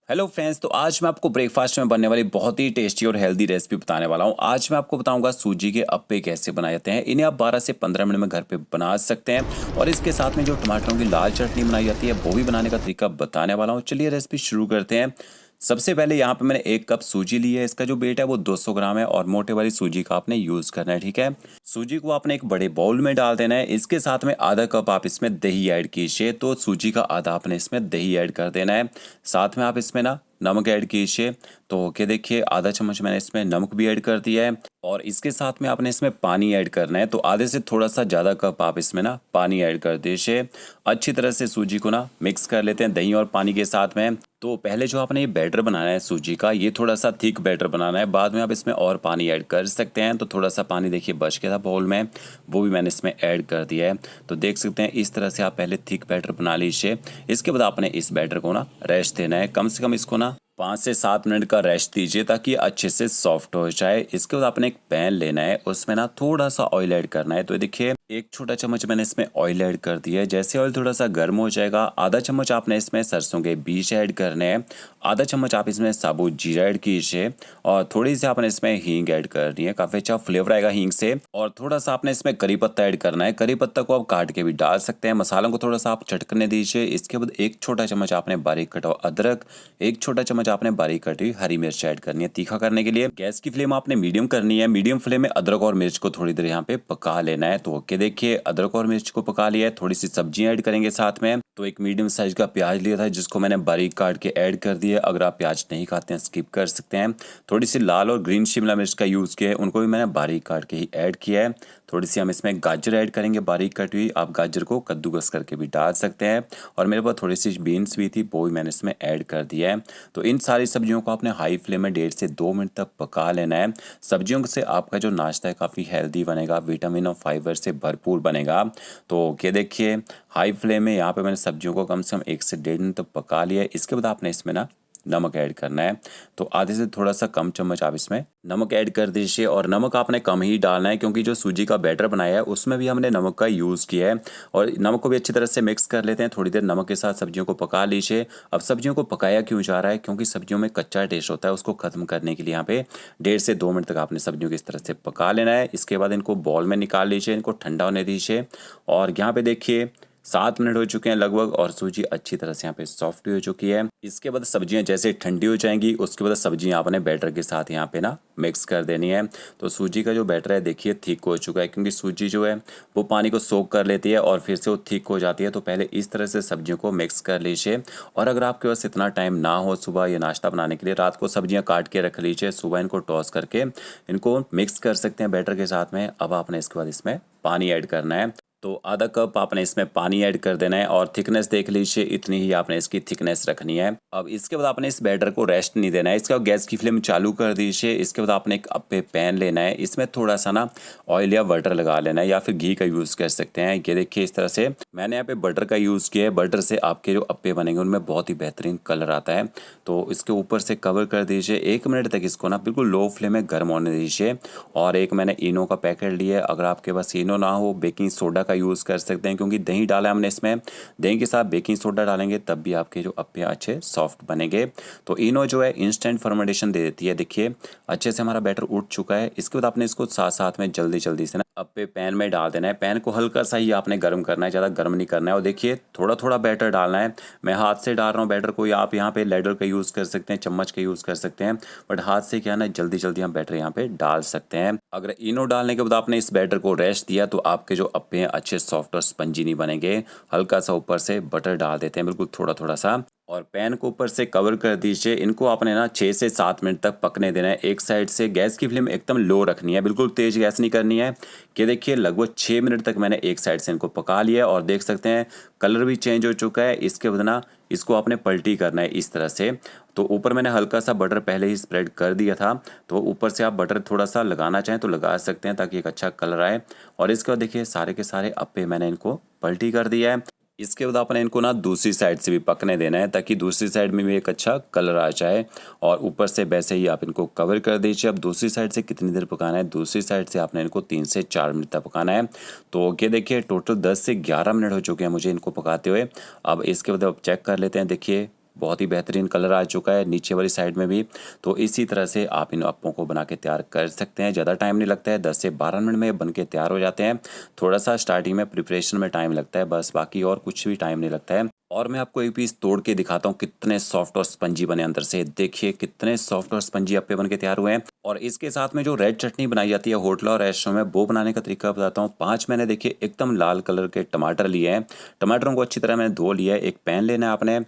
Hello friends, तो आज मैं आपको ब्रेकफास्ट में बनने वाली बहुत ही टेस्टी और हेल्दी रेसिपी बताने वाला हूँ। आज मैं आपको बताऊंगा सूजी के अप्पे कैसे बनाए जाते हैं। इन्हें आप 12 से 15 मिनट में घर पे बना सकते हैं और इसके साथ में जो टमाटरों की लाल चटनी बनाई जाती है वो भी बनाने का तरीका बताने वाला हूँ। चलिए रेसिपी शुरू करते हैं। सबसे पहले यहाँ पे मैंने 1 कप सूजी ली है। इसका जो वेट है वो 200 ग्राम है और मोटे वाली सूजी का आपने यूज़ करना है, ठीक है। सूजी को आपने एक बड़े बाउल में डाल देना है। इसके साथ में आधा कप आप इसमें दही ऐड कीजिए, तो सूजी का आधा आपने इसमें दही ऐड कर देना है। साथ में आप इसमें ना नमक ऐड कीजिए। तो ओके, देखिए आधा चम्मच मैंने इसमें नमक भी ऐड कर दिया है और इसके साथ में आपने इसमें पानी ऐड करना है। तो आधे से थोड़ा सा ज़्यादा कप आप इसमें ना पानी ऐड कर दीजिए। अच्छी तरह से सूजी को ना मिक्स कर लेते हैं दही और पानी के साथ में। तो पहले जो आपने ये बैटर बनाना है सूजी का, ये थोड़ा सा थिक बैटर बनाना है। बाद में आप इसमें और पानी ऐड कर सकते हैं। तो थोड़ा सा पानी देखिए बच गया था बाउल में, वो भी मैंने इसमें ऐड कर दिया है। तो देख सकते हैं इस तरह से आप पहले थिक बैटर बना लीजिए। इसके बाद आपने इस बैटर को ना रेस्ट देना है। कम से कम इसको ना 5 से 7 मिनट का रेस्ट दीजिए ताकि अच्छे से सॉफ्ट हो जाए। इसके बाद आपने एक पैन लेना है, उसमें ना थोड़ा सा ऑयल ऐड करना है। तो देखिए 1 छोटा चम्मच मैंने इसमें ऑयल ऐड कर दिया है। जैसे ऑयल थोड़ा सा गर्म हो जाएगा, आधा चम्मच आपने इसमें सरसों के बीज ऐड करने हैं। आधा चम्मच आप इसमें साबुत जीरा ऐड कीजिए और थोड़ी सी आपने इसमें हींग ऐड करनी है। काफ़ी अच्छा फ्लेवर आएगा हींग से। और थोड़ा सा आपने इसमें करी पत्ता ऐड करना है। करी पत्ता को आप काट के भी डाल सकते हैं। मसालों को थोड़ा सा आप चटकने दीजिए। इसके बाद 1 छोटा चम्मच आपने बारीक कटा हुआ अदरक, 1 छोटा चम्मच आपने बारीक कटी हरी मिर्च ऐड करनी है तीखा करने के लिए। गैस की फ्लेम आपने मीडियम करनी है। मीडियम फ्लेम में अदरक और मिर्च को थोड़ी देर यहाँ पे पका लेना है। तो ओके, देखिए अदरक और मिर्च को पका लिया है। थोड़ी सी सब्जियां ऐड करेंगे साथ में। तो एक मीडियम साइज का प्याज लिया था जिसको मैंने बारीक काट के ऐड कर दिया। अगर आप प्याज नहीं खाते हैं स्किप कर सकते हैं। थोड़ी सी लाल और ग्रीन शिमला मिर्च का यूज़ किया है, उनको भी मैंने बारीक काट के ही ऐड किया है। थोड़ी सी हम इसमें गाजर ऐड करेंगे बारीक कटी हुई। आप गाजर को कद्दूकस करके भी डाल सकते हैं। और मेरे पास थोड़ी सी बीन्स भी थी, वो भी मैंने इसमें ऐड कर दिया है। तो इन सारी सब्जियों को आपने हाई फ्लेम में 1.5 से 2 मिनट तक पका लेना है। सब्जियों से आपका जो नाश्ता है काफ़ी हेल्दी बनेगा, विटामिन और फाइबर से भरपूर बनेगा। तो ये देखिए हाई फ्लेम में यहाँ पे मैंने सब्जियों को कम से कम 1 से 1.5 मिनट तक पका लिया है। इसके बाद आपने इसमें ना नमक ऐड करना है। तो आधे से थोड़ा सा कम चम्मच आप इसमें नमक ऐड कर दीजिए और नमक आपने कम ही डालना है क्योंकि जो सूजी का बैटर बनाया है उसमें भी हमने नमक का यूज़ किया है। और नमक को भी अच्छी तरह से मिक्स कर लेते हैं। थोड़ी देर नमक के साथ सब्जियों को पका लीजिए। अब सब्जियों को पकाया क्यों जा रहा है, क्योंकि सब्जियों में कच्चा टेस्ट होता है, उसको खत्म करने के लिए यहाँ पे 1.5 से 2 मिनट तक आपने सब्जियों को इस तरह से पका लेना है। इसके बाद इनको बॉल में निकाल लीजिए, इनको ठंडा होने दीजिए। और यहाँ पे देखिए 7 मिनट हो चुके हैं लगभग और सूजी अच्छी तरह से यहाँ पे सॉफ्ट हो चुकी है। इसके बाद सब्जियां जैसे ठंडी हो जाएंगी उसके बाद सब्जियां आपने बैटर के साथ यहाँ पे ना मिक्स कर देनी है। तो सूजी का जो बैटर है देखिए थिक हो चुका है, क्योंकि सूजी जो है वो पानी को सोख कर लेती है और फिर से वो थिक हो जाती है। तो पहले इस तरह से सब्जियों को मिक्स कर लीजिए। और अगर आपके पास इतना टाइम ना हो सुबह ये नाश्ता बनाने के लिए, रात को सब्जियाँ काट के रख लीजिए, सुबह इनको टॉस करके इनको मिक्स कर सकते हैं बैटर के साथ में। अब आपने इसके बाद इसमें पानी ऐड करना है। तो आधा कप आपने इसमें पानी ऐड कर देना है और थिकनेस देख लीजिए, इतनी ही आपने इसकी थिकनेस रखनी है। अब इसके बाद आपने इस बैटर को रेस्ट नहीं देना है। इसका गैस की फ्लेम चालू कर दीजिए। इसके बाद आपने एक अप्पे पैन लेना है, इसमें थोड़ा सा ना ऑयल या बटर लगा लेना है या फिर घी का यूज़ कर सकते हैं। ये देखिए इस तरह से मैंने यहाँ पे बटर का यूज़ किया है। बटर से आपके जो अप्पे बनेंगे उनमें बहुत ही बेहतरीन कलर आता है। तो इसके ऊपर से कवर कर दीजिए। 1 मिनट तक इसको ना बिल्कुल लो फ्लेम में गर्म होने दीजिए। और एक मैंने इनो का पैकेट लिया है। अगर आपके पास इनो ना हो, बेकिंग सोडा का यूज़ कर सकते हैं, क्योंकि दही डाला है हमने इसमें। दही के साथ बेकिंग सोडा डालेंगे तब भी आपके जो अप्पे अच्छे सॉफ्ट बनेंगे। तो इनो जो है इंस्टेंट फर्मेंटेशन दे देती है। देखिए अच्छे से हमारा बैटर उठ चुका है। इसके बाद आपने इसको साथ साथ में जल्दी जल्दी से ना अप्पे पैन में डाल देना है। पैन को हल्का सा ही आपने गर्म करना है, ज़्यादा गर्म नहीं करना है। और देखिए थोड़ा थोड़ा बैटर डालना है। मैं हाथ से डाल रहा हूँ बैटर को, या आप यहाँ पे लैडर का यूज़ कर सकते हैं, चम्मच का यूज़ कर सकते हैं। बट हाथ से क्या ना जल्दी जल्दी हम बैटर यहाँ पे डाल सकते हैं। अगर इनो डालने के बाद आपने इस बैटर को रेस्ट दिया तो आपके जो अप्पे हैं अच्छे सॉफ्ट और स्पंजी नहीं बनेंगे। हल्का सा ऊपर से बटर डाल देते हैं, बिल्कुल थोड़ा थोड़ा सा, और पैन को ऊपर से कवर कर दीजिए। इनको आपने ना 6 से 7 मिनट तक पकने देना है एक साइड से। गैस की फ्लेम एकदम लो रखनी है, बिल्कुल तेज़ गैस नहीं करनी है। कि देखिए लगभग 6 मिनट तक मैंने एक साइड से इनको पका लिया और देख सकते हैं कलर भी चेंज हो चुका है। इसके बाद ना इसको आपने पलटी करना है इस तरह से। तो ऊपर मैंने हल्का सा बटर पहले ही स्प्रेड कर दिया था, तो ऊपर से आप बटर थोड़ा सा लगाना चाहें तो लगा सकते हैं ताकि एक अच्छा कलर आए। और इसके बाद देखिए सारे के सारे अप्पे मैंने इनको पलटी कर दिया है। इसके बाद आपने इनको ना दूसरी साइड से भी पकने देना है ताकि दूसरी साइड में भी एक अच्छा कलर आ जाए। और ऊपर से वैसे ही आप इनको कवर कर दीजिए। अब दूसरी साइड से कितनी देर पकाना है, दूसरी साइड से आपने इनको 3 से 4 मिनट तक पकाना है। तो ये देखिए टोटल 10 से 11 मिनट हो चुके हैं मुझे इनको पकाते हुए। अब इसके बाद अब चेक कर लेते हैं। देखिए बहुत ही बेहतरीन कलर आ चुका है नीचे वाली साइड में भी। तो इसी तरह से आप इन अप्पों को बना के तैयार कर सकते हैं। ज़्यादा टाइम नहीं लगता है, 10 से 12 मिनट में बन के तैयार हो जाते हैं। थोड़ा सा स्टार्टिंग में प्रिपरेशन में टाइम लगता है बस, बाकी और कुछ भी टाइम नहीं लगता है। और मैं आपको एक पीस तोड़ के दिखाता हूँ कितने सॉफ्ट और स्पंजी बने अंदर से। देखिए कितने सॉफ्ट और स्पंजी अप्पे बन के तैयार हुए हैं। और इसके साथ में जो रेड चटनी बनाई जाती है होटल और रेस्टोरेंट में, वो बनाने का तरीका बताता हूँ। 5 मैंने देखिए एकदम लाल कलर के टमाटर लिए हैं। टमाटरों को अच्छी तरह मैंने धो लिया है। एक पैन लेना है आपने,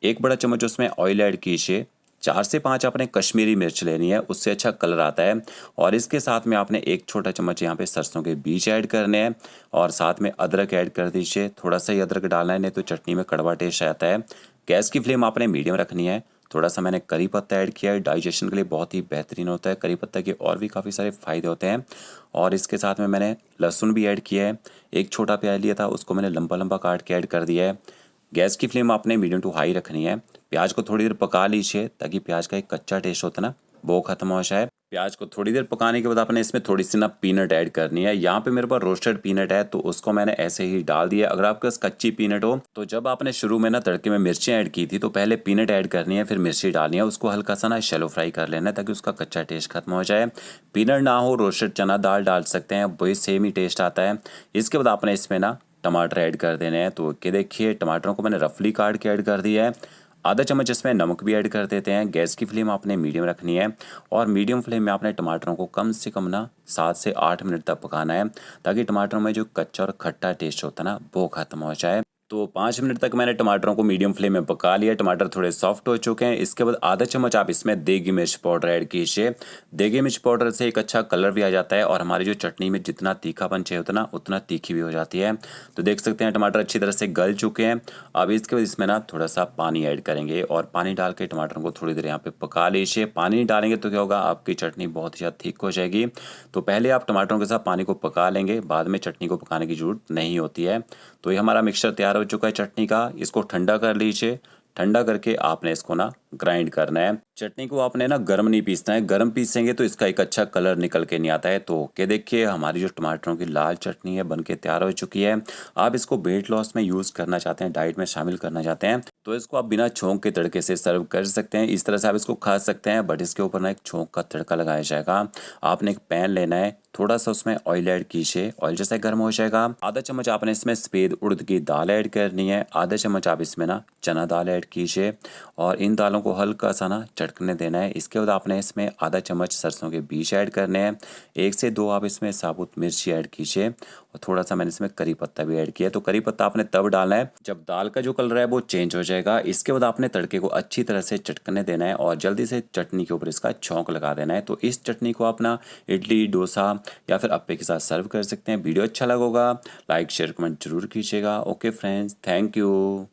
1 बड़ा चम्मच उसमें ऑयल ऐड कीजिए। 4 से 5 आपने कश्मीरी मिर्च लेनी है, उससे अच्छा कलर आता है। और इसके साथ में आपने 1 छोटा चम्मच यहाँ पे सरसों के बीज ऐड करने हैं। और साथ में अदरक ऐड कर दीजिए, थोड़ा सा ही अदरक डालना है, नहीं तो चटनी में कड़वा टेस्ट आता है। गैस की फ्लेम आपने मीडियम रखनी है। थोड़ा सा मैंने करी पत्ता ऐड किया है, डाइजेशन के लिए बहुत ही बेहतरीन होता है। करी पत्ता के और भी काफ़ी सारे फ़ायदे होते हैं। और इसके साथ में मैंने लहसुन भी ऐड किया है। 1 छोटा प्याज लिया था, उसको मैंने लंबा लंबा काट के ऐड कर दिया है। गैस की फ्लेम आपने मीडियम टू हाई रखनी है। प्याज को थोड़ी देर पका लीजिए ताकि प्याज का एक कच्चा टेस्ट होता है ना, वो खत्म हो जाए। प्याज को थोड़ी देर पकाने के बाद आपने इसमें थोड़ी सी ना पीनट ऐड करनी है। यहाँ पे मेरे पास रोस्टेड पीनट है तो उसको मैंने ऐसे ही डाल दिया। अगर आपके पास कच्ची पीनट हो तो जब आपने शुरू में ना तड़के में मिर्ची ऐड की थी तो पहले पीनट ऐड करनी है, फिर मिर्ची डालनी है, उसको हल्का सा ना शैलो फ्राई कर लेना है ताकि उसका कच्चा टेस्ट खत्म हो जाए। पीनट ना हो रोस्टेड चना दाल डाल सकते हैं, वही सेम ही टेस्ट आता है। इसके बाद आपने इसमें ना टमाटर ऐड कर देने हैं। तो कि देखिए टमाटरों को मैंने रफली काट के ऐड कर दिया है। आधा चम्मच इसमें नमक भी ऐड कर देते हैं। गैस की फ्लेम आपने मीडियम रखनी है और मीडियम फ्लेम में आपने टमाटरों को कम से कम ना 7 से 8 मिनट तक पकाना है ताकि टमाटरों में जो कच्चा और खट्टा टेस्ट होता है ना वो खत्म हो जाए। तो 5 मिनट तक मैंने टमाटरों को मीडियम फ्लेम में पका लिया। टमाटर थोड़े सॉफ्ट हो चुके हैं। इसके बाद आधा चम्मच आप इसमें देगी मिर्च पाउडर ऐड कीजिए। देगी मिर्च पाउडर से एक अच्छा कलर भी आ जाता है और हमारी जो चटनी में जितना तीखापन चाहिए होता है ना उतना तीखी भी हो जाती है। तो देख सकते हैं टमाटर अच्छी तरह से गल चुके हैं। अब इसके बाद इसमें ना थोड़ा सा पानी ऐड करेंगे और पानी डाल के टमाटरों को थोड़ी देर यहाँ पे पका लीजिए। पानी डालेंगे तो क्या होगा, आपकी चटनी बहुत ही ज़्यादा थिक हो जाएगी। तो पहले आप टमाटरों के साथ पानी को पका लेंगे, बाद में चटनी को पकाने की जरूरत नहीं होती है। तो ये हमारा मिक्सचर तैयार हो चुका है चटनी का। इसको ठंडा कर लीजिए। ठंडा करके आपने इसको ना ग्राइंड करना है। चटनी को आपने ना गर्म नहीं पीसना है, गर्म पीसेंगे तो इसका एक अच्छा कलर निकल के नहीं आता है। तो क्या देखिए हमारी जो टमाटरों की लाल चटनी है बनके तैयार हो चुकी है। आप इसको वेट लॉस में यूज़ करना चाहते हैं, डाइट में शामिल करना चाहते हैं तो इसको आप बिना छोंक के तड़के से सर्व कर सकते हैं। इस तरह से आप इसको खा सकते हैं, बट इसके ऊपर ना एक छोंक का तड़का लगाया जाएगा। आपने एक पैन लेना है, थोड़ा सा उसमें ऑयल ऐड कीजिए। ऑयल जैसे गर्म हो जाएगा, आधा चम्मच आपने इसमें सफ़ेद उड़द की दाल ऐड करनी है। आधा चम्मच आप इसमें ना चना दाल ऐड कीजिए और इन दालों को हल्का सा ना चटकने देना है। इसके बाद आपने इसमें आधा चम्मच सरसों के बीज ऐड करने हैं। 1 से 2 आप इसमें साबुत मिर्ची ऐड कीजिए और थोड़ा सा मैंने इसमें करी पत्ता भी ऐड किया। तो करी पत्ता आपने तब डालना है जब दाल का जो कलर है वो चेंज हो जाएगा। इसके बाद आपने तड़के को अच्छी तरह से चटकने देना है और जल्दी से चटनी के ऊपर इसका छौंक लगा देना है। तो इस चटनी को आप ना इडली, डोसा या फिर अप्पे के साथ सर्व कर सकते हैं। वीडियो अच्छा लगा होगा लाइक शेयर कमेंट जरूर कीजिएगा। Okay friends, thank you.